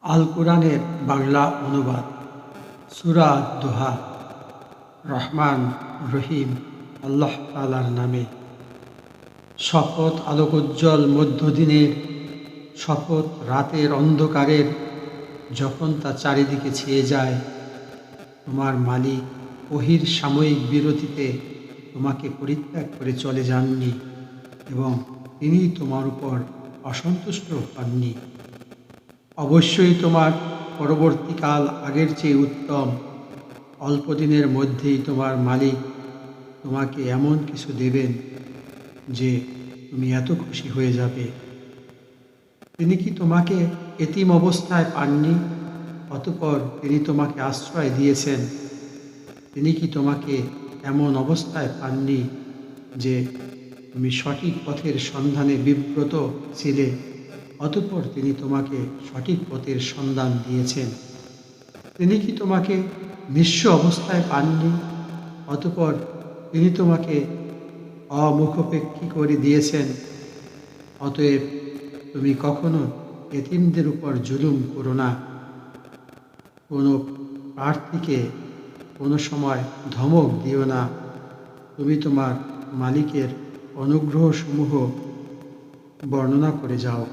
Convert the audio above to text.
আল কোরআনের বাংলা অনুবাদ সূরা দোহা। রহমান রহিম আল্লাহ তাআলার নামে। শপথ আলোকোজ্জ্বল মধ্যদিনের, শপথ রাতের অন্ধকারের, যখন তা চারিদিকে ছেয়ে যায়। তোমার মালিক ওহীর সাময়িক বিরতিতে তোমাকে পরিত্যাগ করে চলে যাননি এবং তিনি তোমার উপর অসন্তুষ্ট হননি। অবশ্যই তোমার পরবর্তীকাল আগের চেয়ে উত্তম। অল্প দিনের মধ্যেই তোমার মালিক তোমাকে এমন কিছু দেবেন যে তুমি এত খুশি হয়ে যাবে। তিনি কি তোমাকে এতিম অবস্থায় পাননি? অতঃপর তিনি তোমাকে আশ্রয় দিয়েছেন। তিনি কি তোমাকে এমন অবস্থায় পাননি যে তুমি সঠিক পথের সন্ধানে বিব্রত ছিলে? অতঃপর তিনি তোমাকে সঠিক পথের সন্ধান দিয়েছেন। তিনি কি তোমাকে নিঃস্ব অবস্থায় পাননি? অতঃপর তিনি তোমাকে অমুখাপেক্ষী করে দিয়েছেন। অতএব তুমি কখনো এতিমদের উপর জুলুম করো না। কোনো প্রার্থীকে কোনো সময় ধমক দিও না। তুমি তোমার মালিকের অনুগ্রহসমূহ বর্ণনা করে যাও।